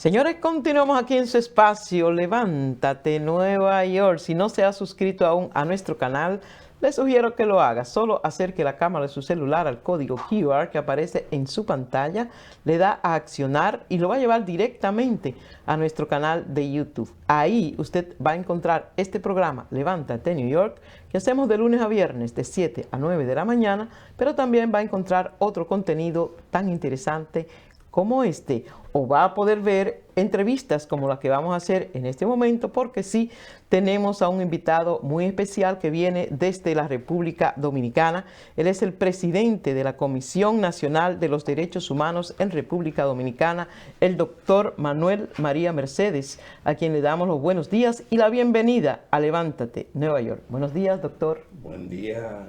Señores, continuamos aquí en su espacio Levántate Nueva York. Si no se ha suscrito aún a nuestro canal, le sugiero que lo haga. Solo acerque la cámara de su celular al código QR que aparece en su pantalla, le da a accionar y lo va a llevar directamente a nuestro canal de YouTube. Ahí usted va a encontrar este programa Levántate New York, que hacemos de lunes a viernes de 7 a 9 de la mañana, pero también va a encontrar otro contenido tan interesante como este, o va a poder ver entrevistas como las que vamos a hacer en este momento, porque sí tenemos a un invitado muy especial que viene desde la República Dominicana. Él es el presidente de la Comisión Nacional de los Derechos Humanos en República Dominicana, el doctor Manuel María Mercedes, a quien le damos los buenos días y la bienvenida a Levántate Nueva York. Buenos días, doctor. Buen día,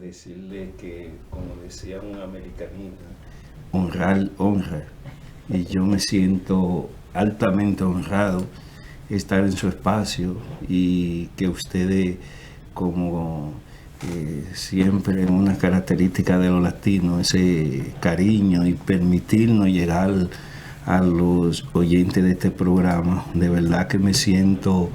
decirle que, como decía un americanista, honra, y yo me siento altamente honrado estar en su espacio y que ustedes, como siempre, una característica de los latinos, ese cariño y permitirnos llegar a los oyentes de este programa. De verdad que me siento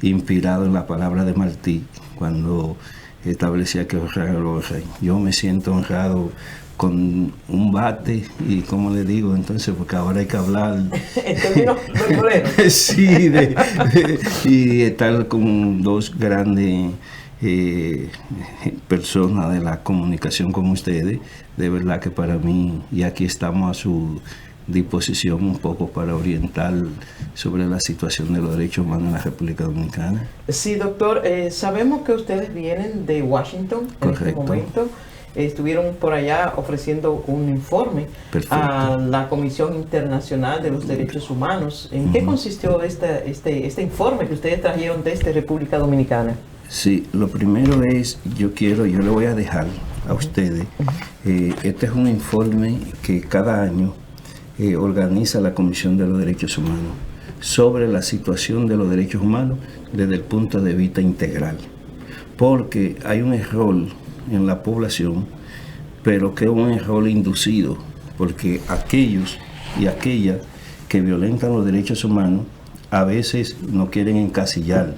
inspirado en la palabra de Martí cuando establecía que honrar al rey. Yo me siento honrado con un bate y, como le digo, entonces, porque ahora hay que hablar en términos verdaderos. Sí, y estar con dos grandes personas de la comunicación como ustedes, de verdad que para mí, y aquí estamos a su disposición un poco para orientar sobre la situación de los derechos humanos en la República Dominicana. Sí, doctor, sabemos que ustedes vienen de Washington. Correcto. En este momento. Estuvieron por allá ofreciendo un informe. Perfecto. A la Comisión Internacional de los Derechos Humanos. ¿En qué consistió este informe que ustedes trajeron desde República Dominicana? Sí, lo primero es, yo le voy a dejar a ustedes, este es un informe que cada año organiza la Comisión de los Derechos Humanos sobre la situación de los derechos humanos desde el punto de vista integral, porque hay un error en la población, pero que es un error inducido, porque aquellos y aquellas que violentan los derechos humanos a veces no quieren encasillar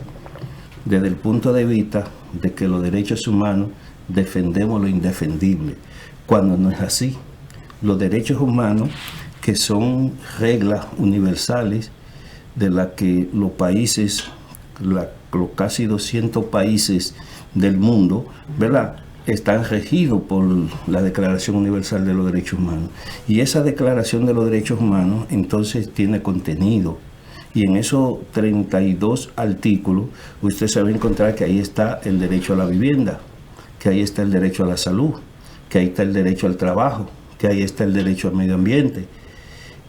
desde el punto de vista de que los derechos humanos defendemos lo indefendible, cuando no es así. Los derechos humanos, que son reglas universales de las que los países, los casi 200 países del mundo, ¿verdad?, están regidos por la Declaración Universal de los Derechos Humanos. Y esa Declaración de los Derechos Humanos entonces tiene contenido. Y en esos 32 artículos usted se va a encontrar que ahí está el derecho a la vivienda, que ahí está el derecho a la salud, que ahí está el derecho al trabajo, que ahí está el derecho al medio ambiente.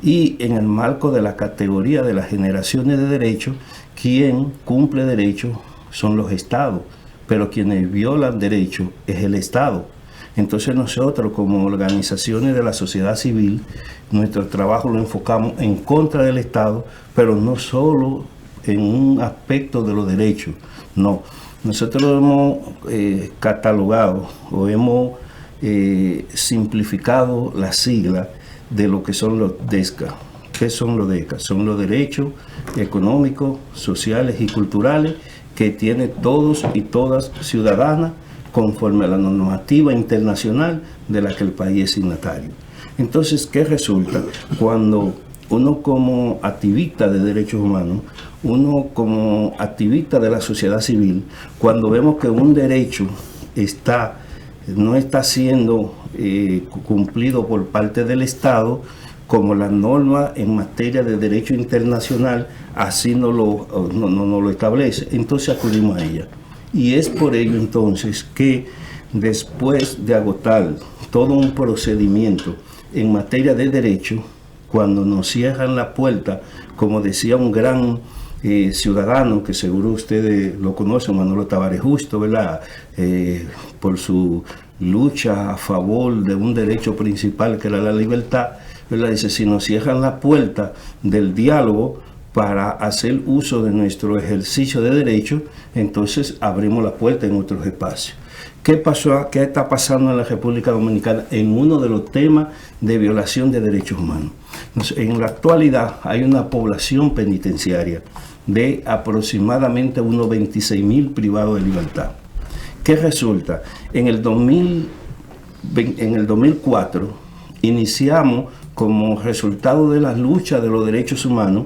Y en el marco de la categoría de las generaciones de derechos, quien cumple derechos son los estados, pero quienes violan derechos es el Estado. Entonces nosotros, como organizaciones de la sociedad civil, nuestro trabajo lo enfocamos en contra del Estado, pero no solo en un aspecto de los derechos, no. Nosotros lo hemos catalogado o hemos simplificado la sigla de lo que son los DESCA. ¿Qué son los DESCA? Son los derechos económicos, sociales y culturales que tiene todos y todas ciudadanas conforme a la normativa internacional de la que el país es signatario. Entonces, ¿qué resulta? Cuando uno, como activista de derechos humanos, uno como activista de la sociedad civil, cuando vemos que un derecho no está siendo cumplido por parte del Estado, como la norma en materia de derecho internacional así no lo establece, entonces acudimos a ella. Y es por ello entonces que, después de agotar todo un procedimiento en materia de derecho, cuando nos cierran la puerta, como decía un gran ciudadano, que seguro ustedes lo conocen, Manolo Tavares Justo, ¿verdad?, por su lucha a favor de un derecho principal que era la libertad, ¿verdad?, dice: si nos cierran la puerta del diálogo, para hacer uso de nuestro ejercicio de derecho, entonces abrimos la puerta en otros espacios. ¿Qué está pasando en la República Dominicana en uno de los temas de violación de derechos humanos? Entonces, en la actualidad hay una población penitenciaria de aproximadamente unos 26.000 privados de libertad. ¿Qué resulta? En el 2004 iniciamos como resultado de la lucha de los derechos humanos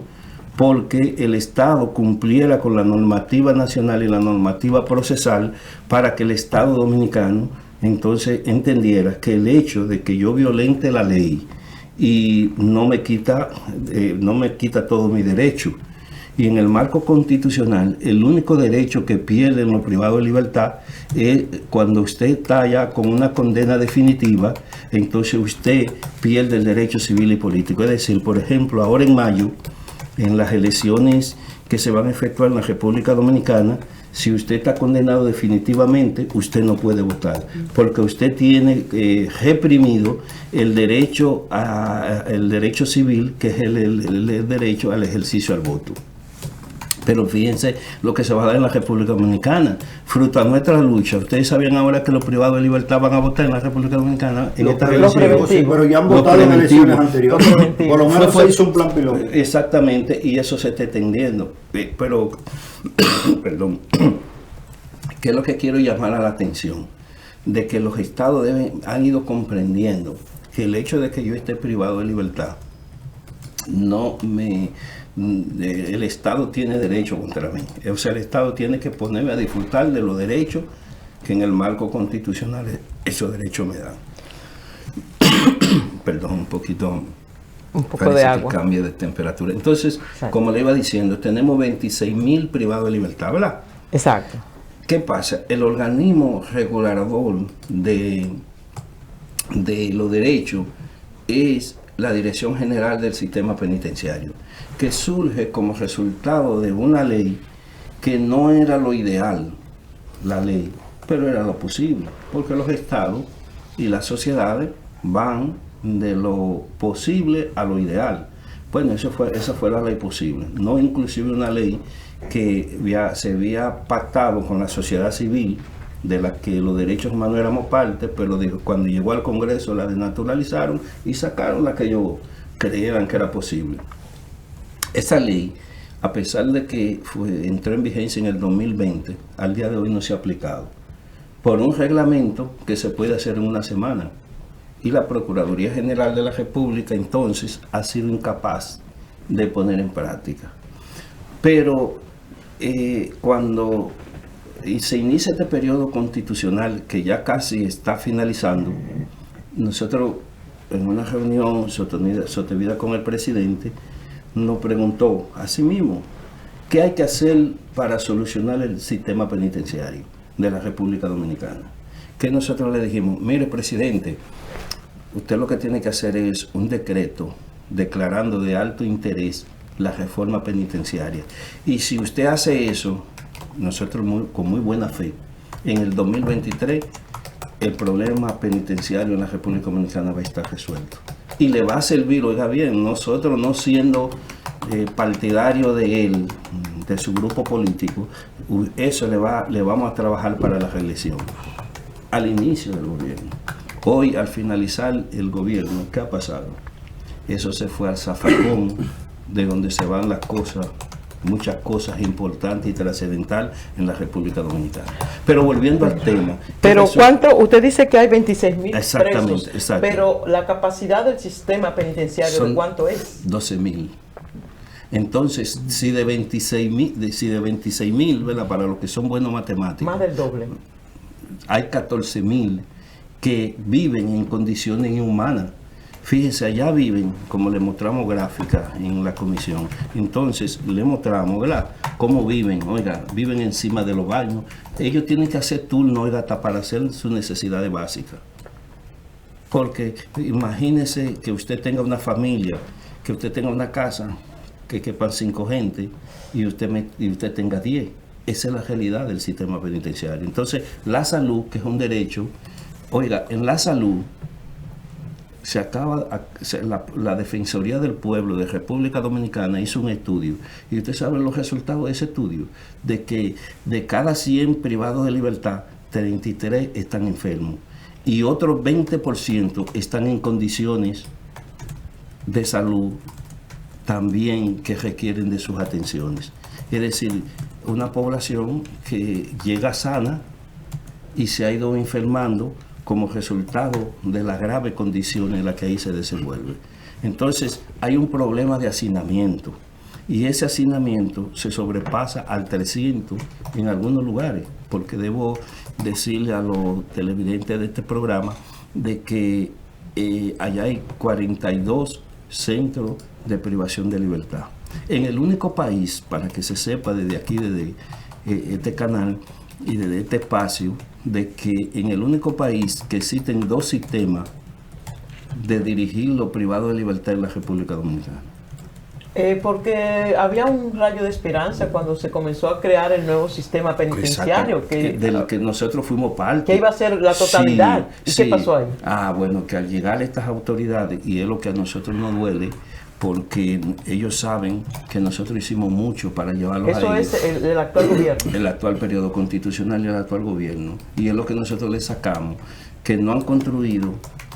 porque el Estado cumpliera con la normativa nacional y la normativa procesal para que el Estado dominicano entonces entendiera que el hecho de que yo violente la ley y no me quita todo mi derecho. Y en el marco constitucional, el único derecho que pierden los privados de libertad es cuando usted está ya con una condena definitiva, entonces usted pierde el derecho civil y político. Es decir, por ejemplo, ahora en mayo, en las elecciones que se van a efectuar en la República Dominicana, si usted está condenado definitivamente, usted no puede votar, porque usted tiene reprimido el derecho civil, que es el derecho al ejercicio al voto. Pero fíjense lo que se va a dar en la República Dominicana, fruto a nuestra lucha. Ustedes sabían ahora que los privados de libertad van a votar en la República Dominicana en estas elecciones. Sí, pero ya han votado en elecciones anteriores. Por lo menos se hizo un plan piloto. Exactamente, y eso se está extendiendo. Pero, perdón, ¿qué es lo que quiero llamar a la atención? De que los estados han ido comprendiendo que el hecho de que yo esté privado de libertad el Estado tiene derecho contra mí. O sea, el Estado tiene que ponerme a disfrutar de los derechos que en el marco constitucional esos derechos me dan. Perdón, un poco de agua. Que cambie de temperatura. Entonces, exacto, como le iba diciendo, tenemos 26.000 privados de libertad, ¿verdad? Exacto. ¿Qué pasa? El organismo regulador de los derechos es la Dirección General del Sistema Penitenciario, que surge como resultado de una ley que no era lo ideal, la ley, pero era lo posible, porque los estados y las sociedades van de lo posible a lo ideal. Bueno, esa fue la ley posible, no inclusive una ley que se había pactado con la sociedad civil, de la que los derechos humanos éramos parte, pero cuando llegó al Congreso la desnaturalizaron y sacaron la que ellos creyeran que era posible. Esa ley, a pesar de que entró en vigencia en el 2020, al día de hoy no se ha aplicado, por un reglamento que se puede hacer en una semana. Y la Procuraduría General de la República entonces ha sido incapaz de poner en práctica. Pero cuando se inicia este periodo constitucional que ya casi está finalizando, nosotros en una reunión sostenida con el presidente nos preguntó a sí mismo qué hay que hacer para solucionar el sistema penitenciario de la República Dominicana. Que nosotros le dijimos, mire presidente, usted lo que tiene que hacer es un decreto declarando de alto interés la reforma penitenciaria. Y si usted hace eso, nosotros con muy buena fe, en el 2023 el problema penitenciario en la República Dominicana va a estar resuelto. Y le va a servir, oiga bien, nosotros no siendo partidario de él, de su grupo político, eso le vamos a trabajar para la reelección. Al inicio del gobierno. Hoy, al finalizar el gobierno, ¿qué ha pasado? Eso se fue al zafacón, de donde se van las cosas, muchas cosas importantes y trascendentales en la República Dominicana. Pero volviendo al tema. Pero ¿cuánto? Usted dice que hay 26.000 exactamente, presos. Exacto. Pero la capacidad del sistema penitenciario, ¿de cuánto es? 12.000. Entonces, si de 26.000, ¿verdad? Para los que son buenos matemáticos. Más del doble. Hay 14.000 que viven en condiciones inhumanas. Fíjense, allá viven, como le mostramos gráfica en la comisión. Entonces, le mostramos, ¿verdad?, cómo viven. Oiga, viven encima de los baños. Ellos tienen que hacer turno, oiga, hasta para hacer sus necesidades básicas. Porque imagínese que usted tenga una familia, que usted tenga una casa, que quepan 5 gente y usted tenga 10. Esa es la realidad del sistema penitenciario. Entonces, la salud, que es un derecho, oiga, en la salud, la Defensoría del Pueblo de República Dominicana hizo un estudio, y usted sabe los resultados de ese estudio, de que de cada 100 privados de libertad, 33 están enfermos y otros 20% están en condiciones de salud también que requieren de sus atenciones. Es decir, una población que llega sana y se ha ido enfermando como resultado de las graves condiciones en las que ahí se desenvuelve. Entonces, hay un problema de hacinamiento, y ese hacinamiento se sobrepasa al 300 en algunos lugares, porque debo decirle a los televidentes de este programa de que allá hay 42 centros de privación de libertad. En el único país, para que se sepa desde aquí, desde este canal y desde este espacio, de que en el único país que existen 2 sistemas de dirigir los privados de libertad en la República Dominicana. Porque había un rayo de esperanza cuando se comenzó a crear el nuevo sistema penitenciario. Del que nosotros fuimos parte. Que iba a ser la totalidad. Sí, ¿Y sí. qué pasó ahí? Bueno, que al llegar estas autoridades, y es lo que a nosotros nos duele, porque ellos saben que nosotros hicimos mucho para llevarlos a ellos. Eso es el actual gobierno. El actual periodo constitucional y el actual gobierno. Y es lo que nosotros les sacamos, que no han construido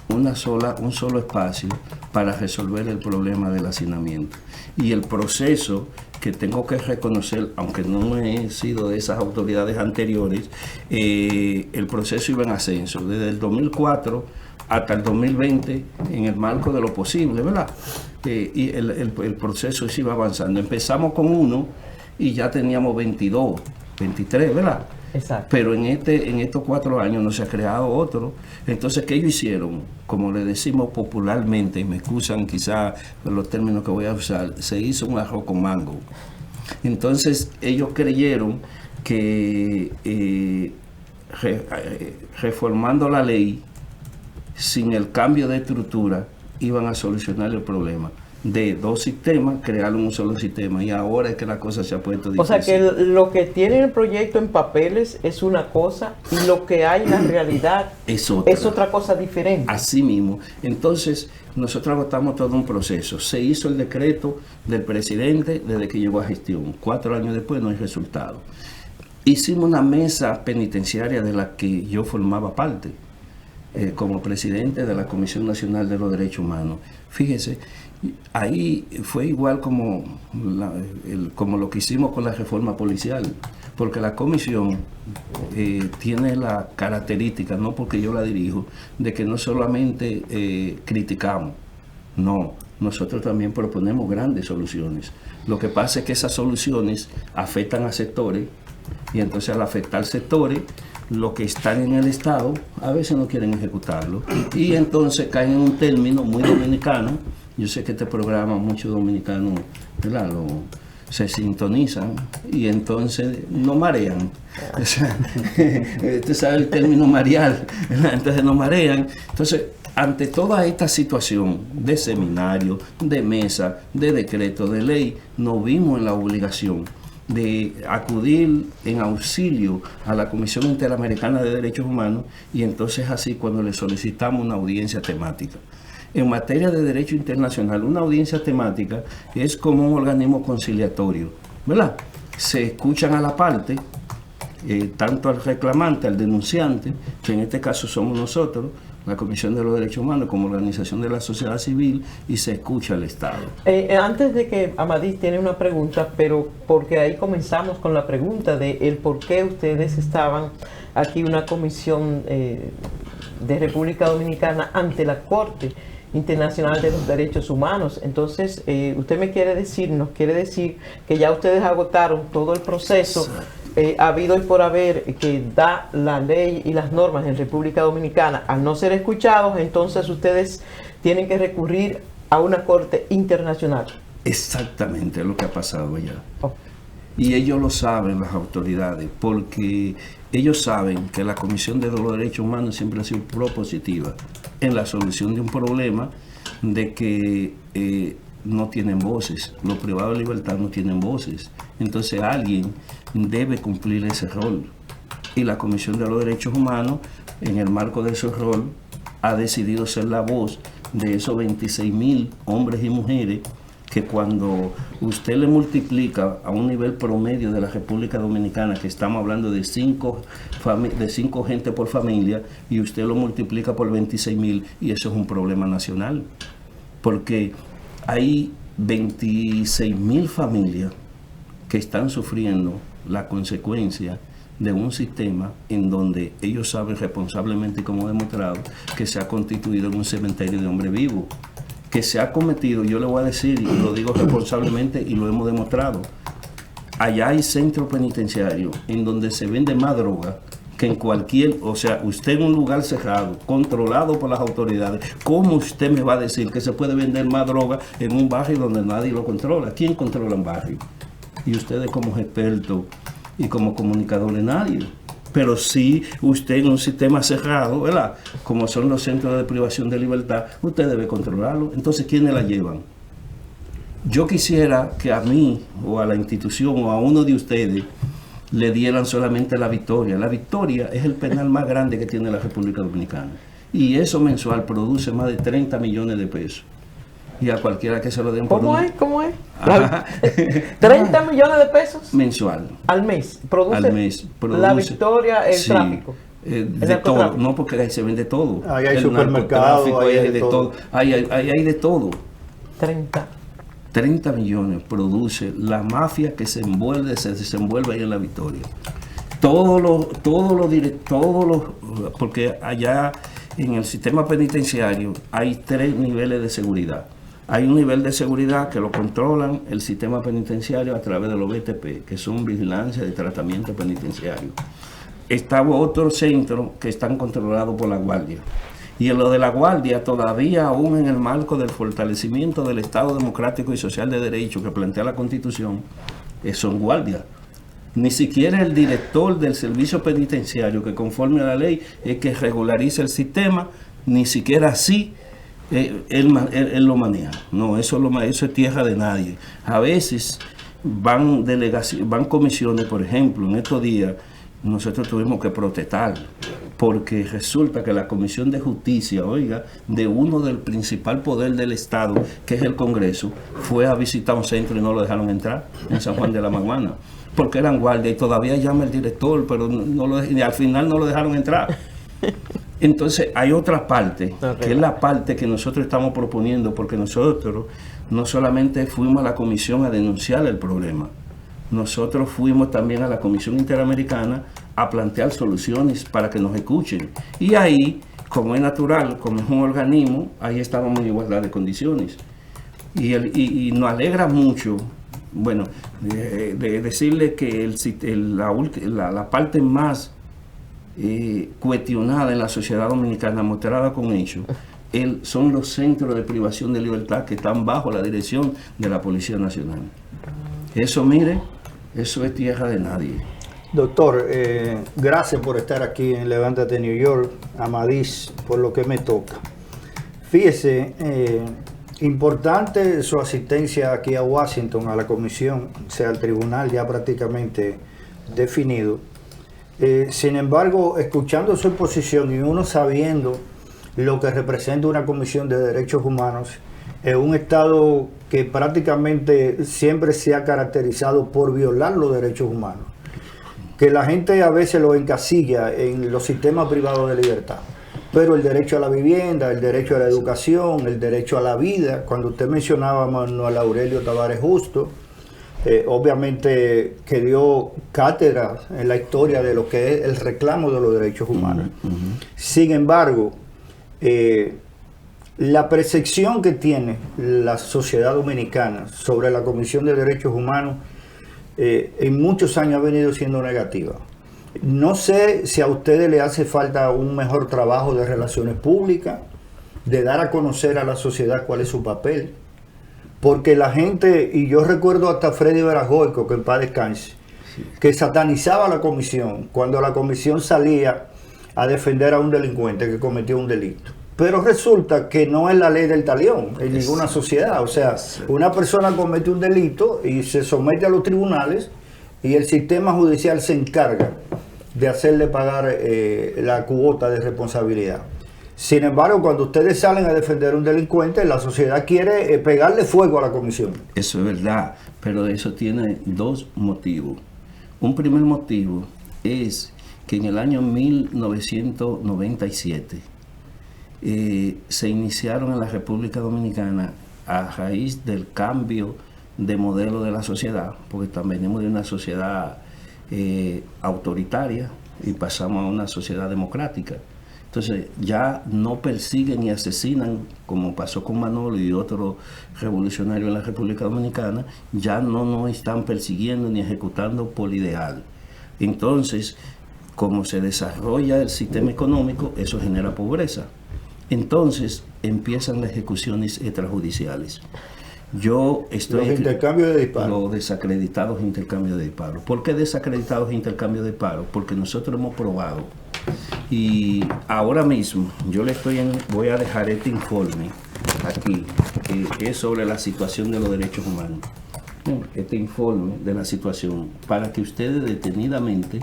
un solo espacio para resolver el problema del hacinamiento. Y el proceso, que tengo que reconocer, aunque no he sido de esas autoridades anteriores, el proceso iba en ascenso. Desde el 2004 hasta el 2020, en el marco de lo posible, ¿verdad? Y el proceso se iba avanzando. Empezamos con 1 y ya teníamos 22, 23, ¿verdad? Exacto. Pero en estos 4 años no se ha creado otro. Entonces, ¿qué ellos hicieron? Como le decimos popularmente, y me excusan quizás los términos que voy a usar, se hizo un arroz con mango. Entonces, ellos creyeron que reformando la ley, sin el cambio de estructura, iban a solucionar el problema. De 2 sistemas, crearon un solo sistema, y ahora es que la cosa se ha puesto difícil. O sea que lo que tiene el proyecto en papeles es una cosa, y lo que hay en la realidad es otra cosa diferente. Así mismo. Entonces, nosotros agotamos todo un proceso. Se hizo el decreto del presidente desde que llegó a gestión. 4 años después no hay resultado. Hicimos una mesa penitenciaria de la que yo formaba parte, como presidente de la Comisión Nacional de los Derechos Humanos. Fíjese, ahí fue igual como lo que hicimos con la reforma policial, porque la comisión tiene la característica, no porque yo la dirijo, de que no solamente criticamos, no, nosotros también proponemos grandes soluciones. Lo que pasa es que esas soluciones afectan a sectores, y entonces al afectar sectores, los que están en el Estado a veces no quieren ejecutarlo, y entonces caen en un término muy dominicano. Yo sé que este programa muchos dominicanos, ¿verdad?, se sintonizan, y entonces no marean. O sea, usted sabe el término marear, ¿verdad? Entonces no marean. Entonces, ante toda esta situación de seminario, de mesa, de decreto, de ley, nos vimos en la obligación de acudir en auxilio a la Comisión Interamericana de Derechos Humanos, y entonces así cuando le solicitamos una audiencia temática. En materia de derecho internacional, una audiencia temática es como un organismo conciliatorio, ¿verdad? Se escuchan a la parte, tanto al reclamante, al denunciante, que en este caso somos nosotros, la Comisión de los Derechos Humanos, como organización de la sociedad civil, y se escucha al Estado. Antes de que Amadís tiene una pregunta, pero porque ahí comenzamos con la pregunta de el por qué ustedes estaban aquí, una comisión de República Dominicana ante la Corte Internacional de los Derechos Humanos. Entonces, usted nos quiere decir que ya ustedes agotaron todo el proceso habido y por haber que da la ley y las normas en República Dominicana. Al no ser escuchados, entonces ustedes tienen que recurrir a una corte internacional. Exactamente lo que ha pasado allá. Oh. Y ellos lo saben, las autoridades, porque ellos saben que la Comisión de los Derechos Humanos siempre ha sido propositiva en la solución de un problema de que no tienen voces, los privados de libertad no tienen voces. Entonces alguien debe cumplir ese rol. Y la Comisión de los Derechos Humanos, en el marco de ese rol, ha decidido ser la voz de esos 26.000 hombres y mujeres que cuando usted le multiplica a un nivel promedio de la República Dominicana, que estamos hablando de 5 gente por familia, y usted lo multiplica por 26.000, y eso es un problema nacional, porque hay 26.000 familias que están sufriendo la consecuencia de un sistema en donde ellos saben responsablemente, como demostrado, que se ha constituido en un cementerio de hombre vivo, que se ha cometido, yo le voy a decir, y lo digo responsablemente y lo hemos demostrado, allá hay centros penitenciarios en donde se vende más droga que en cualquier, o sea, usted en un lugar cerrado, controlado por las autoridades, ¿cómo usted me va a decir que se puede vender más droga en un barrio donde nadie lo controla? ¿Quién controla un barrio? Y ustedes como expertos y como comunicadores, nadie. Pero sí, usted en un sistema cerrado, ¿verdad? Como son los centros de privación de libertad, usted debe controlarlo. Entonces, ¿quiénes la llevan? Yo quisiera que a mí, o a la institución, o a uno de ustedes, le dieran solamente la Victoria. La Victoria es el penal más grande que tiene la República Dominicana. Y eso mensual produce más de 30 millones de pesos. Y a cualquiera que se lo den por ¿Cómo es? ¿Cómo es? 30 millones de pesos mensual. Al mes. Produce la Victoria, el tráfico. De todo, no, porque ahí se vende todo. Ahí hay supermercados, ahí hay de todo. Ahí hay de todo. 30 millones produce la mafia que se desenvuelve ahí en la Victoria. Porque allá en el sistema penitenciario hay 3 niveles de seguridad. Hay un nivel de seguridad que lo controlan el sistema penitenciario a través de los BTP, que son vigilancia de tratamiento penitenciario. Está otro centro que están controlados por la Guardia. Y en lo de la Guardia, todavía aún en el marco del fortalecimiento del Estado democrático y social de derecho que plantea la Constitución, son guardias. Ni siquiera el director del servicio penitenciario, que conforme a la ley es que regulariza el sistema, ni siquiera así él lo maneja. No, eso es tierra de nadie. A veces van comisiones, por ejemplo, en estos días nosotros tuvimos que protestar porque resulta que la Comisión de Justicia, oiga, de uno del principal poder del Estado, que es el Congreso, fue a visitar un centro y no lo dejaron entrar en San Juan de la Maguana, porque eran guardias y todavía llama el director, pero al final no lo dejaron entrar. Entonces hay otra parte, que es la parte que nosotros estamos proponiendo, porque nosotros no solamente fuimos a la comisión a denunciar el problema, nosotros fuimos también a la Comisión Interamericana a plantear soluciones para que nos escuchen. Y ahí, como es natural, como es un organismo, ahí estábamos en igualdad de condiciones. Y nos alegra mucho, bueno, de decirle que la parte más cuestionada en la sociedad dominicana, mostrada con hechos, son los centros de privación de libertad que están bajo la dirección de la Policía Nacional. Eso, mire, eso es tierra de nadie. Doctor, gracias por estar aquí en Levántate New York. Amadís, por lo que me toca. Fíjese, importante su asistencia aquí a Washington, a la comisión, o sea, al tribunal ya prácticamente definido. Sin embargo, escuchando su exposición y uno sabiendo lo que representa una comisión de derechos humanos en un Estado que prácticamente siempre se ha caracterizado por violar los derechos humanos, que la gente a veces lo encasilla en los sistemas privados de libertad, pero el derecho a la vivienda, el derecho a la educación, el derecho a la vida, cuando usted mencionaba a Manuel Aurelio Tavares Justo, obviamente que dio cátedra en la historia de lo que es el reclamo de los derechos humanos. Sin embargo, la percepción que tiene la sociedad dominicana sobre la Comisión de Derechos Humanos en muchos años ha venido siendo negativa. No sé si a ustedes le hace falta un mejor trabajo de relaciones públicas, de dar a conocer a la sociedad cuál es su papel, porque la gente, y yo recuerdo hasta Freddy Veragoico, que en paz descanse, que satanizaba a la comisión cuando la comisión salía a defender a un delincuente que cometió un delito. Pero resulta que no es la ley del talión en ninguna sociedad. O sea, una persona comete un delito y se somete a los tribunales y el sistema judicial se encarga de hacerle pagar la cuota de responsabilidad. Sin embargo, cuando ustedes salen a defender a un delincuente, la sociedad quiere pegarle fuego a la comisión. Eso es verdad, pero eso tiene dos motivos. Un primer motivo es que en el año 1997 se iniciaron en la República Dominicana a raíz del cambio de modelo de la sociedad, porque también venimos de una sociedad autoritaria y pasamos a una sociedad democrática. Entonces ya no persiguen y asesinan, como pasó con Manolo y otros revolucionarios en la República Dominicana, ya no nos están persiguiendo ni ejecutando por ideal. Entonces, como se desarrolla el sistema económico, eso genera pobreza. Entonces empiezan las ejecuciones extrajudiciales. Yo estoy... Los intercambios de disparos. Los desacreditados intercambios de disparos. ¿Por qué desacreditados intercambios de disparos? Porque nosotros hemos probado. Y ahora mismo yo voy a dejar este informe aquí, que es sobre la situación de los derechos humanos. Este informe de la situación, para que ustedes detenidamente,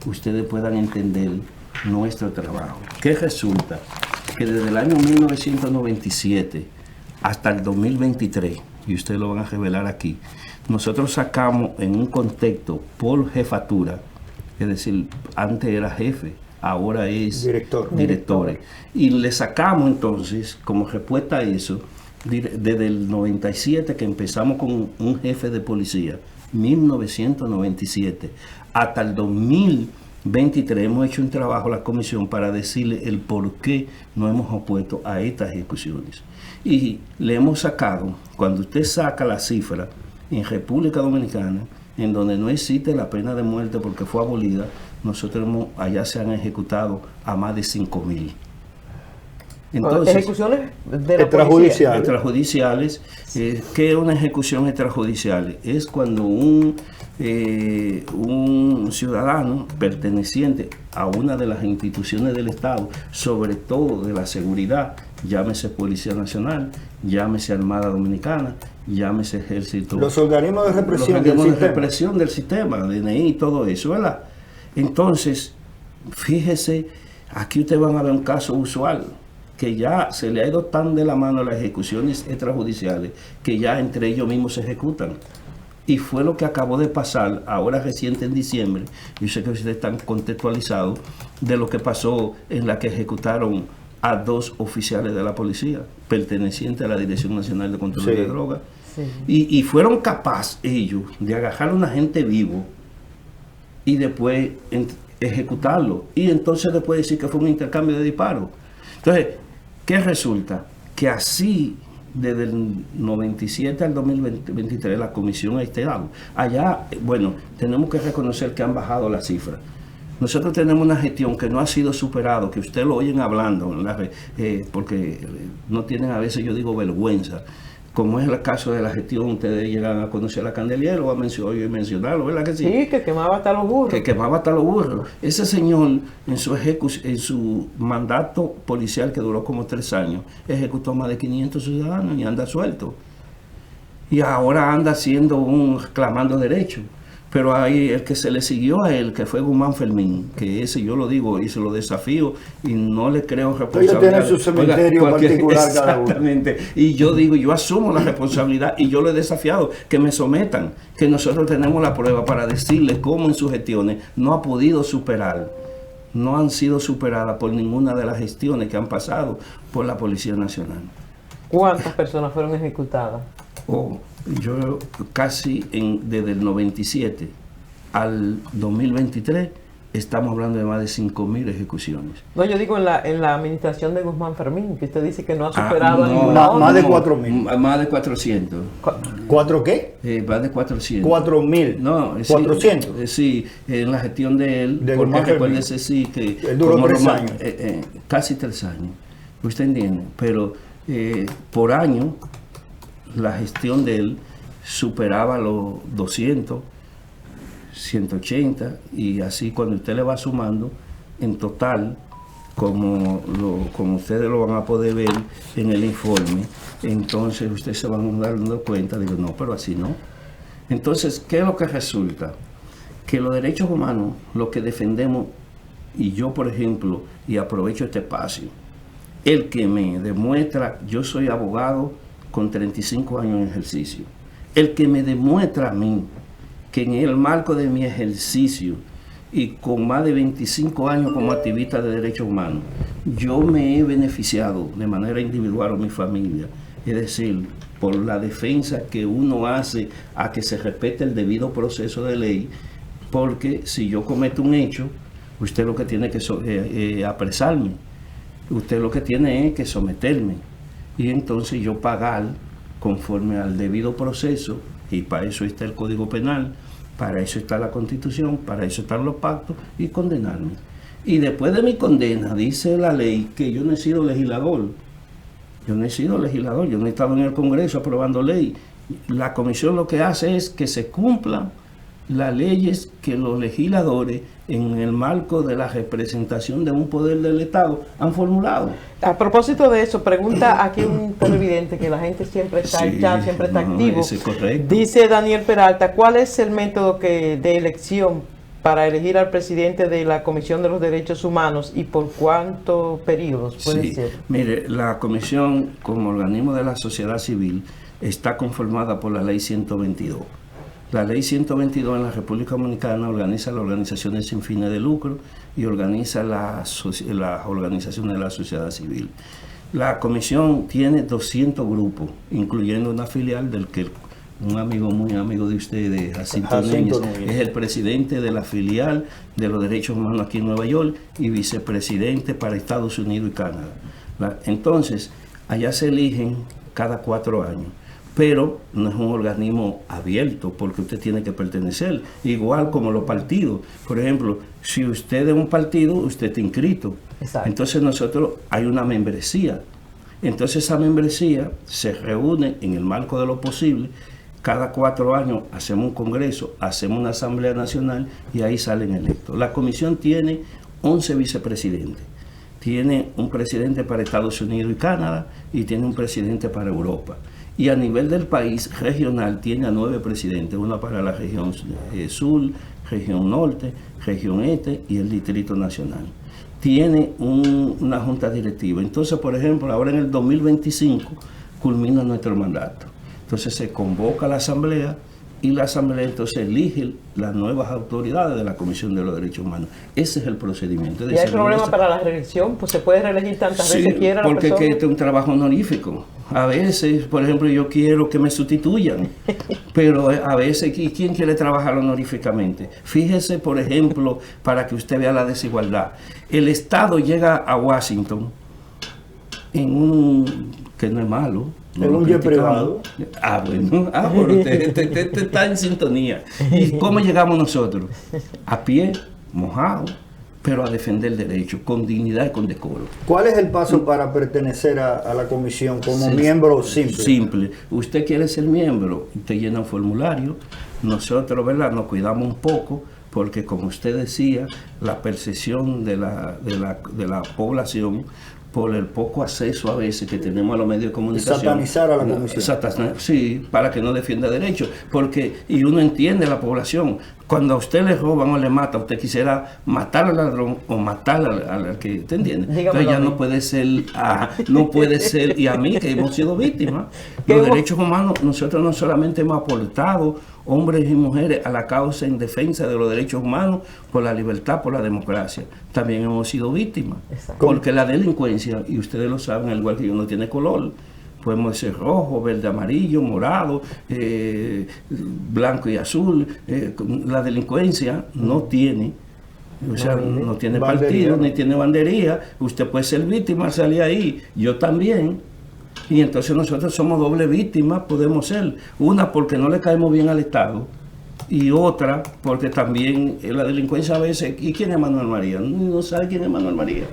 ustedes puedan entender nuestro trabajo. ¿Qué resulta? Que desde el año 1997 hasta el 2023, y ustedes lo van a revelar aquí, nosotros sacamos en un contexto por jefatura, es decir, antes era jefe, ahora es directores, y le sacamos entonces, como respuesta a eso, desde el 97 que empezamos con un jefe de policía, 1997, hasta el 2023 hemos hecho un trabajo la comisión para decirle el por qué no hemos opuesto a estas ejecuciones. Y le hemos sacado, cuando usted saca la cifra en República Dominicana, en donde no existe la pena de muerte porque fue abolida, nosotros allá se han ejecutado a más de 5.000. Entonces, ejecuciones de extrajudiciales. Extrajudiciales. ¿Qué es una ejecución extrajudicial? Es cuando un ciudadano perteneciente a una de las instituciones del Estado, sobre todo de la seguridad, llámese Policía Nacional, llámese Armada Dominicana, llámese Ejército. Los organismos de represión, los organismos de represión del sistema, DNI y todo eso, ¿verdad? Entonces, fíjese, aquí ustedes van a ver un caso usual, que ya se le ha ido tan de la mano las ejecuciones extrajudiciales, que ya entre ellos mismos se ejecutan. Y fue lo que acabó de pasar ahora reciente en diciembre. Yo sé que ustedes están contextualizados de lo que pasó en la que ejecutaron a 2 oficiales de la policía, pertenecientes a la Dirección Nacional de Control de Drogas. Sí. Y fueron capaces ellos de agarrar a una gente vivo y después ejecutarlo. Y entonces después decir que fue un intercambio de disparos. Entonces, ¿qué resulta? Que así, desde el 97 al 2023, la comisión ha estado. Allá, bueno, tenemos que reconocer que han bajado las cifras. Nosotros tenemos una gestión que no ha sido superado, que ustedes lo oyen hablando, porque no tienen a veces, yo digo, vergüenza. Como es el caso de la gestión, ustedes llegan a conocer a Candelier, lo va a mencionarlo, ¿verdad que sí? Sí, que quemaba hasta los burros. Que quemaba hasta los burros. Ese señor, en su mandato policial, que duró como 3 años, ejecutó más de 500 ciudadanos y anda suelto. Y ahora anda clamando derecho. Pero ahí el que se le siguió a él, que fue Guzmán Fermín, que ese yo lo digo y se lo desafío y no le creo responsabilidad. Ellos tienen su cementerio particular cada uno. Exactamente. Y yo digo, yo asumo la responsabilidad y yo lo he desafiado, que me sometan, que nosotros tenemos la prueba para decirle cómo en sus gestiones no ha podido superar, no han sido superadas por ninguna de las gestiones que han pasado por la Policía Nacional. ¿Cuántas personas fueron ejecutadas? Yo casi desde el 97 al 2023 estamos hablando de más de 5.000 ejecuciones. No, yo digo en la administración de Guzmán Fermín, que usted dice que no ha superado ninguna otra. Más de 4.000. Más de 400. ¿4 qué? Más de 400. 4.000. No, 400. Sí, en la gestión de él, de porque recuérdese sí que él duró 3 años. casi 3 años. Usted entiende, pero por año la gestión de él superaba los 200, 180, y así cuando usted le va sumando, en total, como ustedes lo van a poder ver en el informe, entonces ustedes se van a dar cuenta, digo, no, pero así no. Entonces, ¿qué es lo que resulta? Que los derechos humanos, lo que defendemos, y yo, por ejemplo, y aprovecho este espacio, el que me demuestra, yo soy abogado con 35 años en ejercicio, el que me demuestra a mí que en el marco de mi ejercicio y con más de 25 años como activista de derechos humanos, yo me he beneficiado de manera individual o mi familia, es decir, por la defensa que uno hace a que se respete el debido proceso de ley, porque si yo cometo un hecho, usted lo que tiene que apresarme, usted lo que tiene es que someterme, y entonces yo pagar conforme al debido proceso, y para eso está el Código Penal, para eso está la Constitución, para eso están los pactos, y condenarme. Y después de mi condena, dice la ley que yo no he sido legislador. Yo no he sido legislador, yo no he estado en el Congreso aprobando ley. La comisión lo que hace es que se cumplan las leyes que los legisladores, en el marco de la representación de un poder del Estado, han formulado. A propósito de eso, pregunta aquí un televidente que la gente siempre está Sí, en chat, siempre está activo. ese es correcto. Dice Daniel Peralta, ¿cuál es el método de elección para elegir al presidente de la Comisión de los Derechos Humanos y por cuántos periodos puede Sí, ser? mire, la comisión como organismo de la sociedad civil está conformada por la ley 122. La ley 122 en la República Dominicana organiza las organizaciones sin fines de lucro y organiza las organizaciones de la sociedad civil. La comisión tiene 200 grupos, incluyendo una filial del que un amigo, muy amigo de ustedes, Jacinto Núñez, es el presidente de la filial de los derechos humanos aquí en Nueva York y vicepresidente para Estados Unidos y Canadá. Entonces, allá se eligen cada 4 años. Pero no es un organismo abierto porque usted tiene que pertenecer, igual como los partidos. Por ejemplo, si usted es un partido, usted está inscrito. Exacto. Entonces nosotros hay una membresía. Entonces esa membresía se reúne en el marco de lo posible. Cada 4 años hacemos un congreso, hacemos una asamblea nacional y ahí salen electos. La comisión tiene 11 vicepresidentes. Tiene un presidente para Estados Unidos y Canadá y tiene un presidente para Europa. Y a nivel del país regional tiene a 9 presidentes, uno para la región sur, región norte, región este y el Distrito Nacional. Tiene una junta directiva. Entonces, por ejemplo, ahora en el 2025 culmina nuestro mandato. Entonces se convoca a la asamblea y la asamblea entonces elige las nuevas autoridades de la Comisión de los Derechos Humanos. Ese es el procedimiento. ¿Y hay problema para la reelección? Pues se puede reelegir tantas veces quiera la porque persona. este es un trabajo honorífico. A veces, por ejemplo, yo quiero que me sustituyan, pero a veces, ¿y quién quiere trabajar honoríficamente? Fíjese, por ejemplo, para que usted vea la desigualdad. El Estado llega a Washington en un, que no es malo, en un jet privado. Bueno, usted está en sintonía. ¿Y cómo llegamos nosotros? A pie, mojado, pero a defender el derecho, con dignidad y con decoro. ¿Cuál es el paso para pertenecer a la comisión como miembro simple? Simple. Usted quiere ser miembro, usted llena un formulario. Nosotros, ¿verdad?, nos cuidamos un poco, porque como usted decía, la percepción de la población por el poco acceso a veces que tenemos a los medios de comunicación. Satanizar a la comisión. Sí, para que no defienda derechos. Porque, y uno entiende la población, cuando a usted le roban o le mata, usted quisiera matar al ladrón o matar al que, ¿te entiende? Entonces ya no puede ser, no puede ser, y a mí que hemos sido víctimas. Los derechos humanos, nosotros no solamente hemos aportado hombres y mujeres a la causa en defensa de los derechos humanos, por la libertad, por la democracia. También hemos sido víctimas. Exacto. Porque la delincuencia, y ustedes lo saben, al igual que yo, no tiene color. Podemos ser rojo, verde, amarillo, morado, blanco y azul. La delincuencia no tiene, o sea, no tiene partido, ni tiene bandería. Usted puede ser víctima, salir ahí. Yo también. Y entonces nosotros somos doble víctima, podemos ser. Una porque no le caemos bien al Estado y otra porque también la delincuencia a veces... ¿Y quién es Manuel María? No sabe quién es Manuel María.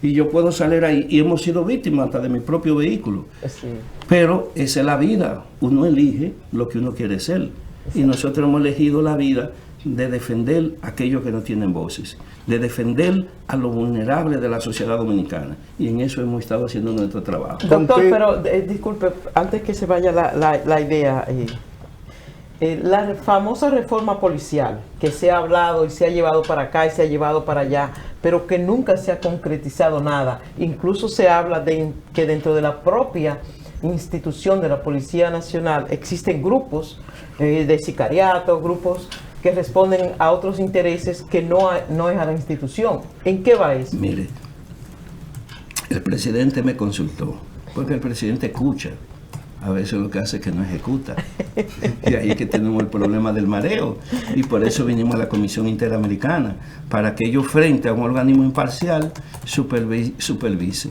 Y yo puedo salir ahí y hemos sido víctimas hasta de mi propio vehículo. Sí. Pero esa es la vida. Uno elige lo que uno quiere ser. Sí. Y nosotros hemos elegido la vida de defender a aquellos que no tienen voces, de defender a los vulnerables de la sociedad dominicana, y en eso hemos estado haciendo nuestro trabajo. Doctor, pero disculpe, antes que se vaya la idea, La famosa reforma policial que se ha hablado y se ha llevado para acá y se ha llevado para allá, pero que nunca se ha concretizado nada. Incluso se habla de que dentro de la propia institución de la Policía Nacional existen grupos de sicariato, grupos que responden a otros intereses que no es a la institución. ¿En qué va eso? Mire, el presidente me consultó, porque el presidente escucha. A veces lo que hace es que no ejecuta. Y ahí es que tenemos el problema del mareo. Y por eso vinimos a la Comisión Interamericana, para que ellos, frente a un organismo imparcial, supervise.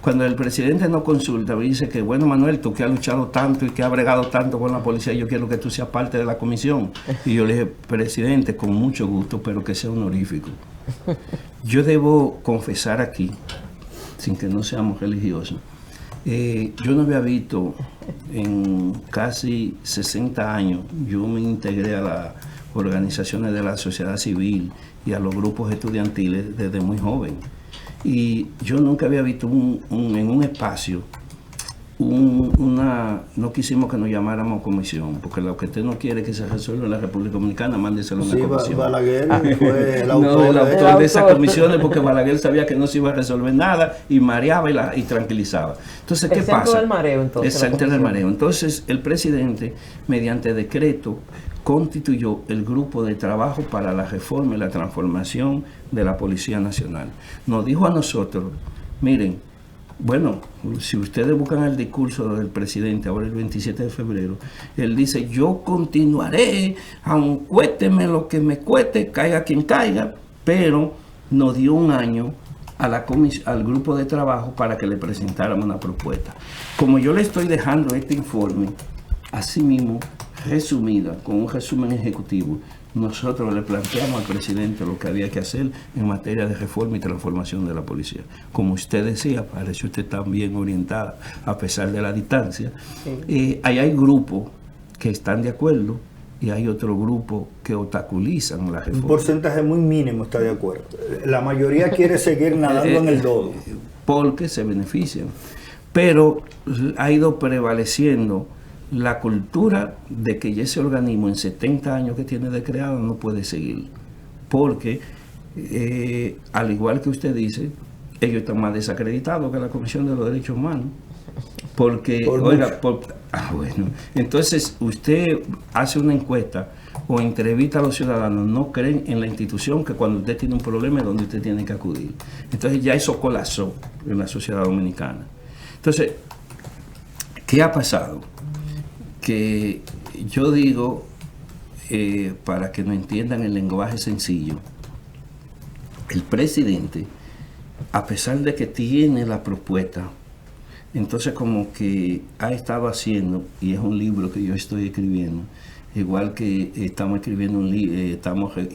Cuando el presidente nos consulta, me dice que, bueno, Manuel, tú que has luchado tanto y que has bregado tanto con la policía, yo quiero que tú seas parte de la comisión. Y yo le dije, presidente, con mucho gusto, pero que sea honorífico. Yo debo confesar aquí, sin que no seamos religiosos, yo no había visto en casi 60 años, yo me integré a las organizaciones de la sociedad civil y a los grupos estudiantiles desde muy joven. Y yo nunca había visto en un espacio no quisimos que nos llamáramos comisión, porque lo que usted no quiere que se resuelva en la República Dominicana, mándeselo a una comisión. Balaguer fue el autor, el autor de esas comisiones, porque Balaguer sabía que no se iba a resolver nada y mareaba y tranquilizaba. Entonces, ¿qué pasa? El centro del mareo, entonces. El centro del mareo. Entonces, el presidente, mediante decreto, constituyó el grupo de trabajo para la reforma y la transformación de la Policía Nacional. Nos dijo a nosotros, miren, bueno, si ustedes buscan el discurso del presidente, ahora el 27 de febrero, él dice, yo continuaré, aun cuésteme lo que me cueste, caiga quien caiga, pero nos dio un año al grupo de trabajo para que le presentáramos una propuesta. Como yo le estoy dejando este informe, así mismo, resumida, con un resumen ejecutivo, nosotros le planteamos al presidente lo que había que hacer en materia de reforma y transformación de la policía. Como usted decía, parece usted tan bien orientada a pesar de la distancia. Sí. Ahí hay grupos que están de acuerdo y hay otro grupo que obstaculizan la reforma. Un porcentaje muy mínimo está de acuerdo. La mayoría quiere seguir nadando en el lodo. Porque se benefician. Pero ha ido prevaleciendo la cultura de que ese organismo en 70 años que tiene de creado no puede seguir, porque al igual que usted dice, ellos están más desacreditados que la Comisión de los Derechos Humanos, porque, bueno, entonces usted hace una encuesta o entrevista a los ciudadanos, no creen en la institución, que cuando usted tiene un problema es donde usted tiene que acudir. Entonces ya eso colapsó en la sociedad dominicana. Entonces, ¿qué ha pasado? Que yo digo, para que no entiendan el lenguaje sencillo, el presidente, a pesar de que tiene la propuesta, entonces como que ha estado haciendo, y es un libro que yo estoy escribiendo, igual que estamos escribiendo un libro,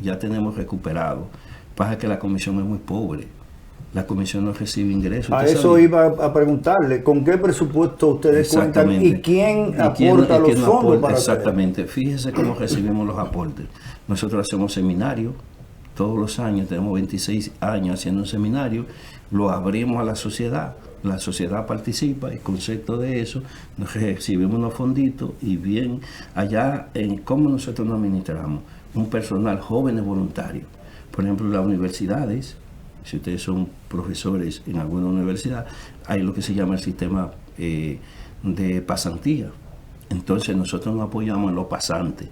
ya tenemos recuperado, pasa que la comisión es muy pobre. La comisión no recibe ingresos. A eso iba a preguntarle, ¿con qué presupuesto ustedes cuentan y quién aporta los fondos para exactamente, ustedes? Fíjese cómo recibimos los aportes. Nosotros hacemos seminarios todos los años, tenemos 26 años haciendo un seminario, lo abrimos a la sociedad participa, el concepto de eso, nos recibimos unos fonditos y bien, allá en cómo nosotros nos administramos, un personal jóvenes voluntarios, por ejemplo, las universidades. Si ustedes son profesores en alguna universidad, hay lo que se llama el sistema de pasantía. Entonces nosotros nos apoyamos en los pasantes,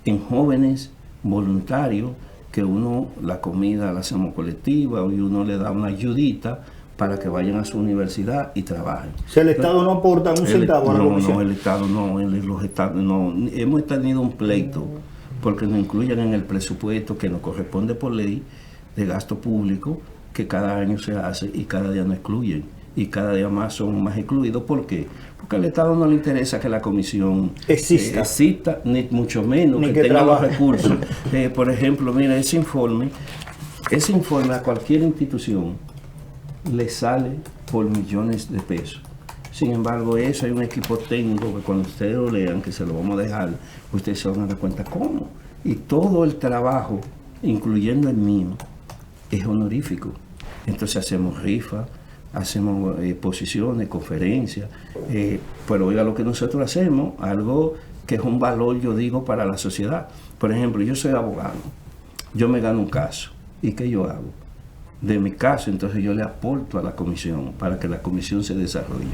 en jóvenes voluntarios, que la comida la hacemos colectiva y uno le da una ayudita para que vayan a su universidad y trabajen. Si el Estado no aporta un centavo a la comisión. No, el Estado no, los estados no. Hemos tenido un pleito porque nos incluyen en el presupuesto que nos corresponde por ley de gasto público, que cada año se hace y cada día nos excluyen y cada día más son más excluidos. ¿Por qué? Porque al Estado no le interesa que la comisión exista, ni mucho menos ni que tenga los recursos. Por ejemplo, mira, ese informe a cualquier institución le sale por millones de pesos. Sin embargo, eso hay un equipo técnico que cuando ustedes lo lean, que se lo vamos a dejar, ustedes se van a dar cuenta cómo. Y todo el trabajo, incluyendo el mío, es honorífico. Entonces hacemos rifas, hacemos exposiciones, conferencias, pero oiga lo que nosotros hacemos, algo que es un valor, yo digo, para la sociedad. Por ejemplo, yo soy abogado, yo me gano un caso, ¿y qué yo hago? De mi caso, entonces yo le aporto a la comisión para que la comisión se desarrolle.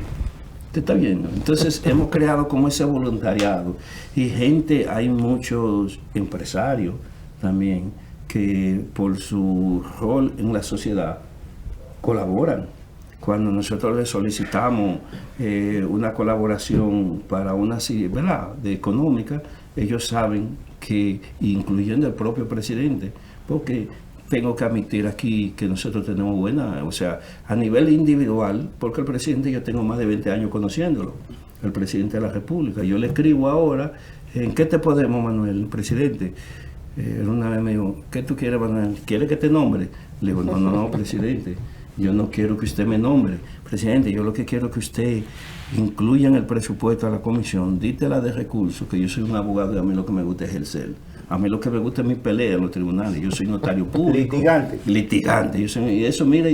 ¿Usted está viendo? Entonces hemos creado como ese voluntariado y gente, hay muchos empresarios también que por su rol en la sociedad colaboran. Cuando nosotros les solicitamos una colaboración para una ¿verdad? De económica, ellos saben que, incluyendo el propio presidente, porque tengo que admitir aquí que nosotros tenemos buena, o sea, a nivel individual, porque el presidente yo tengo más de 20 años conociéndolo, el presidente de la República. Yo le escribo ahora, ¿en qué te podemos, Manuel, presidente? Una vez me dijo, ¿qué tú quieres, Manuel? ¿Quieres que te nombre? Le digo, no, presidente, yo no quiero que usted me nombre. Presidente, yo lo que quiero es que usted incluya en el presupuesto a la comisión, dítela de recursos, que yo soy un abogado y a mí lo que me gusta es ejercer. A mí lo que me gusta es mi pelea en los tribunales. Yo soy notario público. Litigante. Y eso, mire,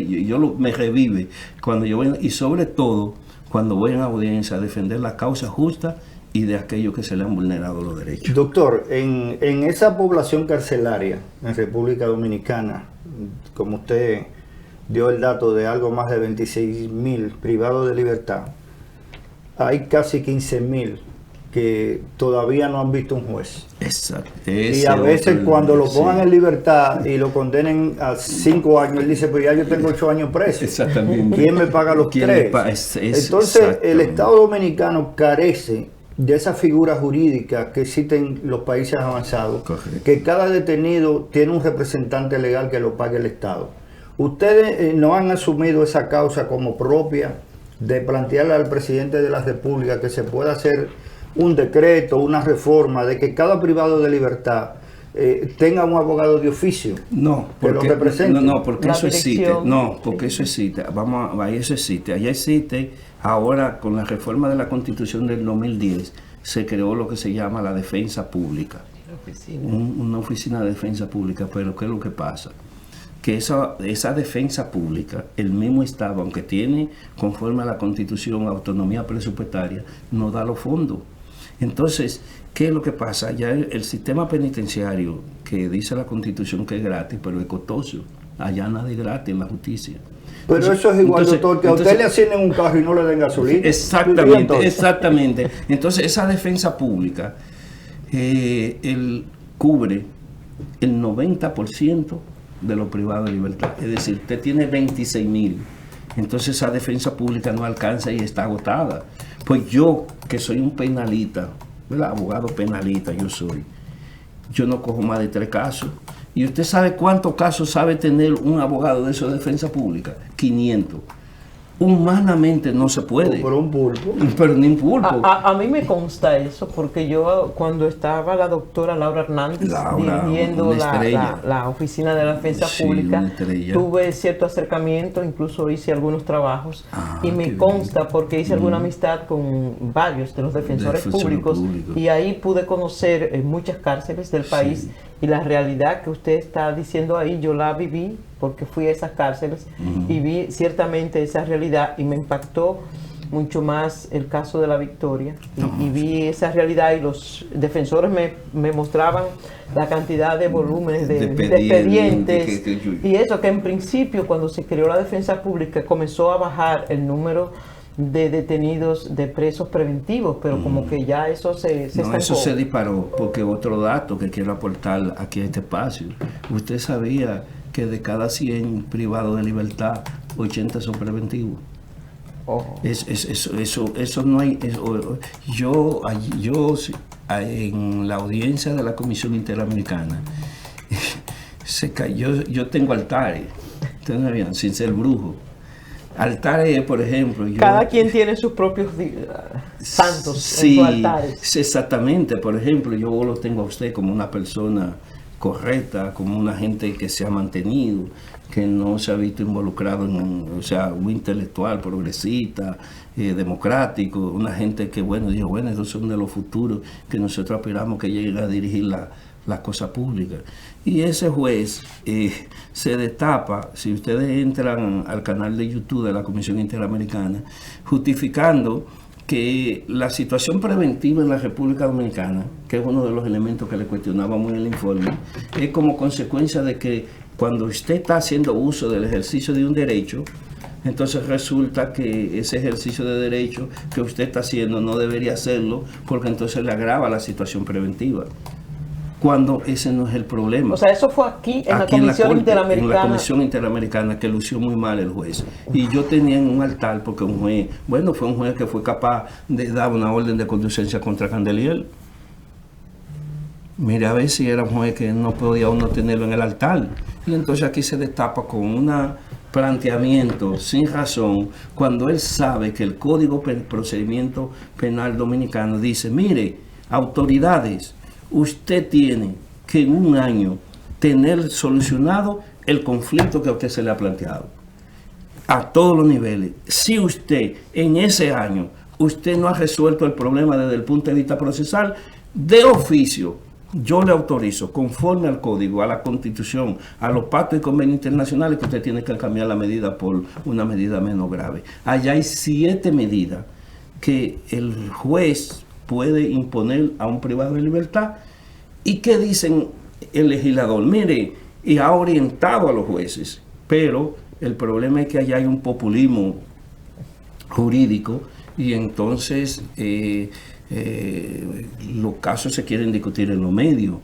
me revive cuando yo voy, y sobre todo cuando voy en audiencia a defender la causa justa y de aquellos que se le han vulnerado los derechos. Doctor, en esa población carcelaria en República Dominicana, como usted dio el dato de algo más de 26.000 privados de libertad, hay casi 15.000 que todavía no han visto un juez. Exacto. Y a veces cuando lo pongan en libertad y lo condenen a 5 años, él dice, pues ya yo tengo 8 años preso. Exactamente. ¿Quién me paga los 3? Entonces, el Estado Dominicano carece de esa figura jurídica que existen en los países avanzados. Correcto. Que cada detenido tiene un representante legal que lo pague el Estado. ¿Ustedes no han asumido esa causa como propia de plantearle al presidente de la República que se pueda hacer un decreto, una reforma, de que cada privado de libertad tenga un abogado de oficio que lo represente? No, porque eso existe. No, porque eso existe. Eso existe. Allá existe. Ahora, con la reforma de la Constitución del 2010, se creó lo que se llama la defensa pública. Una oficina de defensa pública. Pero ¿qué es lo que pasa? Que esa defensa pública, el mismo Estado, aunque tiene, conforme a la Constitución, autonomía presupuestaria, no da los fondos. Entonces, ¿qué es lo que pasa? Ya el sistema penitenciario, que dice la Constitución que es gratis, pero es costoso. Allá nada es gratis en la justicia. Pero entonces, eso es igual, doctor, que a usted le asignen un carro y no le den gasolina. Exactamente. Entonces, esa defensa pública cubre el 90% de los privados de libertad. Es decir, usted tiene 26.000. Entonces esa defensa pública no alcanza y está agotada. Pues yo, que soy un penalista, ¿verdad? Abogado penalista yo no cojo más de 3 casos. ¿Y usted sabe cuántos casos sabe tener un abogado de esa defensa pública? 500. Humanamente no se puede. Pero un pulpo. Pero ni un pulpo. A mí me consta eso, porque yo cuando estaba la doctora Laura Hernández dirigiendo la oficina de la defensa pública, tuve cierto acercamiento, incluso hice algunos trabajos, y me consta porque hice alguna amistad con varios de los defensores públicos, y ahí pude conocer muchas cárceles del país. Y la realidad que usted está diciendo ahí, yo la viví porque fui a esas cárceles y vi ciertamente esa realidad y me impactó mucho más el caso de La Victoria. Y vi esa realidad y los defensores me mostraban la cantidad de volúmenes de expedientes. Y eso que en principio, cuando se creó la defensa pública, comenzó a bajar el número de detenidos, de presos preventivos, pero como que ya eso se estancó. Eso se disparó, porque otro dato que quiero aportar aquí a este espacio, usted sabía que de cada 100 privados de libertad, 80 son preventivos. Eso no hay. Yo en la audiencia de la Comisión Interamericana yo tengo altares, sin ser brujo. Altares, por ejemplo. Cada quien tiene sus propios santos en sus altares. Exactamente. Por ejemplo, yo lo tengo a usted como una persona correcta, como una gente que se ha mantenido, que no se ha visto involucrado o sea, un intelectual progresista, democrático, una gente que, dijo, estos son de los futuros que nosotros aspiramos que lleguen a dirigir la cosa pública. Y ese juez se destapa, si ustedes entran al canal de YouTube de la Comisión Interamericana, justificando que la situación preventiva en la República Dominicana, que es uno de los elementos que le cuestionábamos en el informe, es como consecuencia de que cuando usted está haciendo uso del ejercicio de un derecho, entonces resulta que ese ejercicio de derecho que usted está haciendo no debería hacerlo, porque entonces le agrava la situación preventiva, cuando ese no es el problema. O sea, eso fue aquí en la Comisión Interamericana. En la Comisión Interamericana, que lució muy mal el juez. Y yo tenía en un altar, porque un juez, bueno, fue un juez que fue capaz de dar una orden de conducencia contra Candeliel. Mire, a ver si era un juez que no podía uno tenerlo en el altar. Y entonces aquí se destapa con un planteamiento sin razón, cuando él sabe que el Código Procedimiento Penal Dominicano dice, mire, autoridades, usted tiene que en un año tener solucionado el conflicto que a usted se le ha planteado a todos los niveles. Si usted en ese año usted no ha resuelto el problema desde el punto de vista procesal, de oficio yo le autorizo, conforme al código, a la Constitución, a los pactos y convenios internacionales, que usted tiene que cambiar la medida por una medida menos grave. Allá hay 7 medidas que el juez puede imponer a un privado de libertad. ¿Y qué dicen el legislador? Mire, y ha orientado a los jueces, pero el problema es que allá hay un populismo jurídico y entonces los casos se quieren discutir en los medios,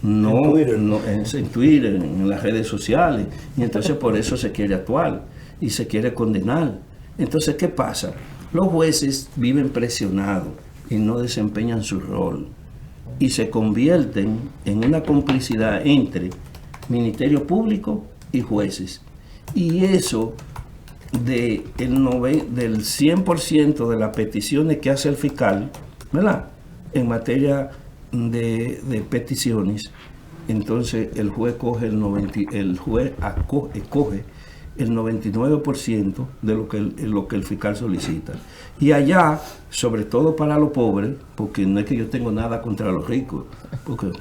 en Twitter, en las redes sociales, y entonces por eso se quiere actuar y se quiere condenar. Entonces, ¿qué pasa? Los jueces viven presionados y no desempeñan su rol y se convierten en una complicidad entre Ministerio Público y jueces. Y eso del 100% de las peticiones que hace el fiscal, ¿verdad?, en materia de peticiones, entonces el juez coge escoge el 99% de lo que el fiscal solicita. Y allá, sobre todo para los pobres, porque no es que yo tengo nada contra los ricos, porque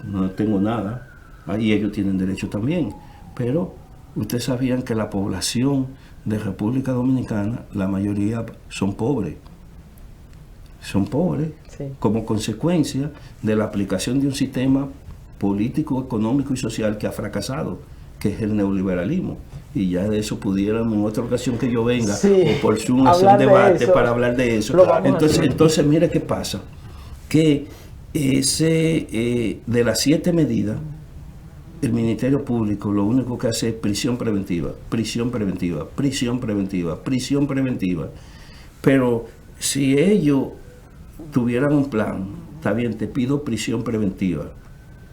no tengo nada, ahí ellos tienen derecho también, pero ustedes sabían que la población de República Dominicana, la mayoría son pobres. Son pobres, sí, como consecuencia de la aplicación de un sistema político, económico y social que ha fracasado, que es el neoliberalismo. Y ya de eso pudiéramos en otra ocasión que yo venga, sí, o por Zoom hacer un debate para hablar de eso. Entonces mire qué pasa, que de las 7 medidas, el Ministerio Público lo único que hace es prisión preventiva, prisión preventiva, prisión preventiva, prisión preventiva. Pero si ellos tuvieran un plan, está bien, te pido prisión preventiva,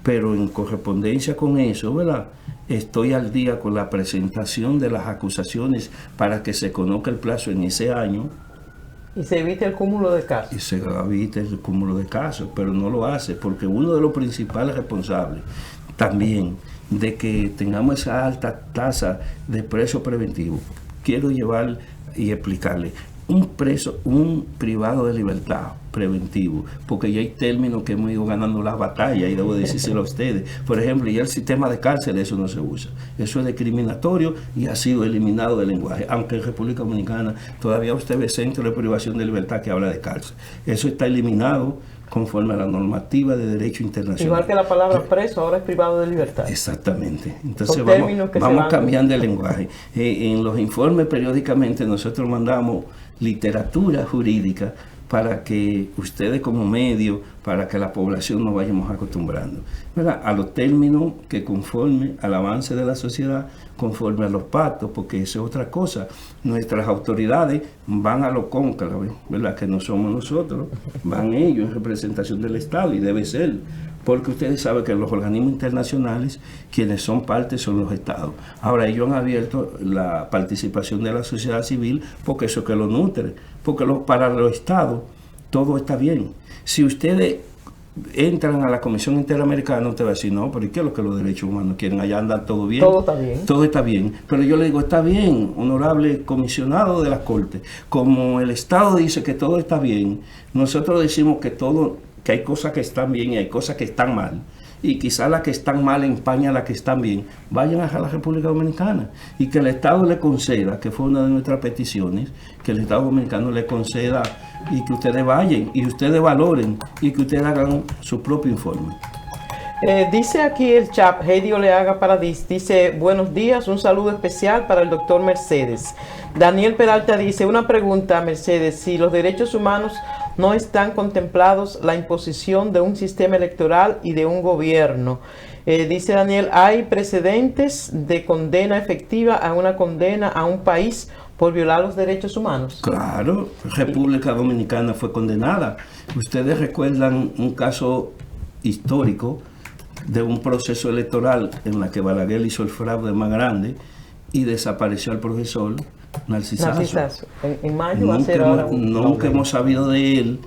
pero en correspondencia con eso, ¿verdad?, estoy al día con la presentación de las acusaciones para que se conozca el plazo en ese año. Y se evite el cúmulo de casos. Y se evite el cúmulo de casos, pero no lo hace, porque uno de los principales responsables también de que tengamos esa alta tasa de preso preventivo, quiero llevar y explicarle. Un privado de libertad preventivo, porque ya hay términos que hemos ido ganando las batallas y debo decírselo a ustedes. Por ejemplo, ya el sistema de cárcel, eso no se usa. Eso es discriminatorio y ha sido eliminado del lenguaje. Aunque en República Dominicana todavía usted ve centro de privación de libertad que habla de cárcel. Eso está eliminado conforme a la normativa de derecho internacional. Igual que la palabra preso ahora es privado de libertad. Exactamente. Entonces vamos cambiando el lenguaje. En los informes periódicamente nosotros mandamos literatura jurídica para que ustedes como medio, para que la población nos vayamos acostumbrando, ¿verdad?, a los términos que conforme al avance de la sociedad, conforme a los pactos, porque eso es otra cosa. Nuestras autoridades van a lo cónclave, ¿verdad?, que no somos nosotros, van ellos en representación del Estado, y debe ser, porque ustedes saben que los organismos internacionales, quienes son parte son los estados. Ahora ellos han abierto la participación de la sociedad civil, porque eso que lo nutre, porque para los estados todo está bien. Si ustedes entran a la Comisión Interamericana, usted va a decir, no, pero ¿y qué es lo que los derechos humanos quieren? Allá andan todo bien. Todo está bien. Todo está bien. Pero yo le digo, está bien, honorable comisionado de la Corte. Como el Estado dice que todo está bien, nosotros decimos que hay cosas que están bien y hay cosas que están mal. y quizás las que están mal en España, las que están bien, vayan a la República Dominicana y que el Estado le conceda, que fue una de nuestras peticiones, que el Estado dominicano le conceda y que ustedes vayan y ustedes valoren y que ustedes hagan su propio informe. Dice aquí el chat, Heidi Oleaga Paradis, dice, buenos días, un saludo especial para el doctor Mercedes. Daniel Peralta dice, una pregunta, Mercedes, si los derechos humanos no están contemplados, la imposición de un sistema electoral y de un gobierno. Dice Daniel, ¿hay precedentes de condena efectiva a una condena a un país por violar los derechos humanos? Claro, República Dominicana fue condenada. Ustedes recuerdan un caso histórico de un proceso electoral en la que Balaguer hizo el fraude más grande y desapareció al profesor Narcisazo. En mayo va a ser ahora nunca hemos sabido de él,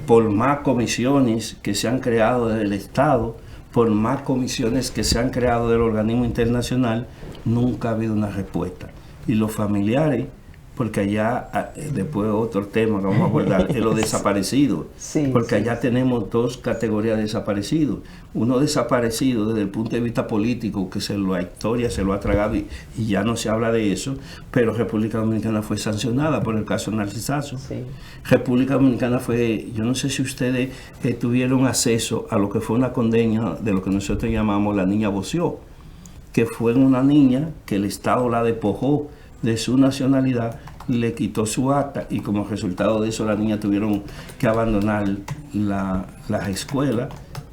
por más comisiones que se han creado del Estado, por más comisiones que se han creado del organismo internacional, nunca ha habido una respuesta. Y los familiares, porque allá, después otro tema que vamos a abordar, es los desaparecidos, porque allá tenemos dos categorías de desaparecidos. Uno desaparecido desde el punto de vista político, que la historia se lo ha tragado y ya no se habla de eso, pero República Dominicana fue sancionada por el caso Narcisazo. República Dominicana fue, yo no sé si ustedes tuvieron acceso a lo que fue una condena de lo que nosotros llamamos la niña Boció, que fue una niña que el Estado la despojó de su nacionalidad, le quitó su acta y como resultado de eso la niña tuvieron que abandonar las escuelas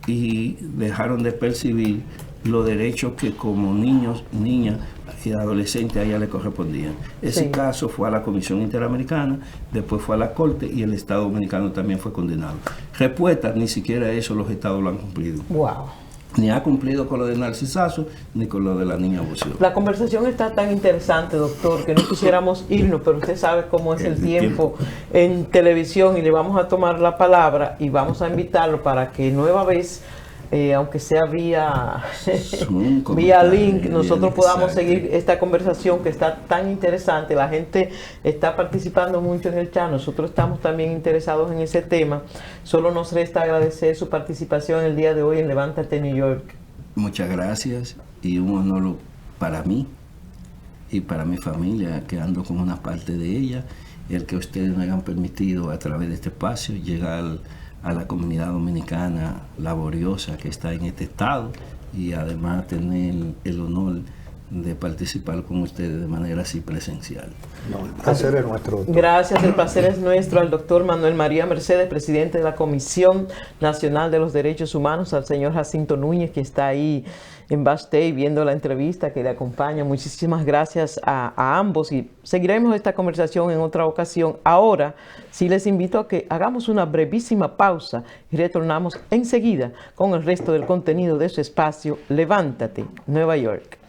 y dejaron de percibir los derechos que como niños, niñas y adolescentes a ella le correspondían. Ese caso fue a la Comisión Interamericana, después fue a la Corte y el Estado Dominicano también fue condenado. Respuesta, ni siquiera eso los Estados lo han cumplido. Wow. Ni ha cumplido con lo de Narcisazo, ni con lo de la niña Boció. La conversación está tan interesante, doctor, que no quisiéramos irnos, pero usted sabe cómo es el tiempo en televisión y le vamos a tomar la palabra y vamos a invitarlo para que nueva vez, aunque sea vía link, nosotros podamos seguir esta conversación que está tan interesante. La gente está participando mucho en el chat, nosotros estamos también interesados en ese tema. Solo nos resta agradecer su participación el día de hoy en Levántate New York. Muchas gracias y un honor para mí y para mi familia, que ando con una parte de ella, el que ustedes me hayan permitido a través de este espacio llegar a la comunidad dominicana laboriosa que está en este estado y además tener el honor de participar con ustedes de manera así presencial. No, el placer es nuestro, doctor. Gracias, el placer es nuestro al doctor Manuel María Mercedes, presidente de la Comisión Nacional de los Derechos Humanos, al señor Jacinto Núñez, que está ahí en backstage viendo la entrevista, que le acompaña. Muchísimas gracias a ambos y seguiremos esta conversación en otra ocasión. Ahora sí les invito a que hagamos una brevísima pausa y retornamos enseguida con el resto del contenido de su espacio Levántate, Nueva York.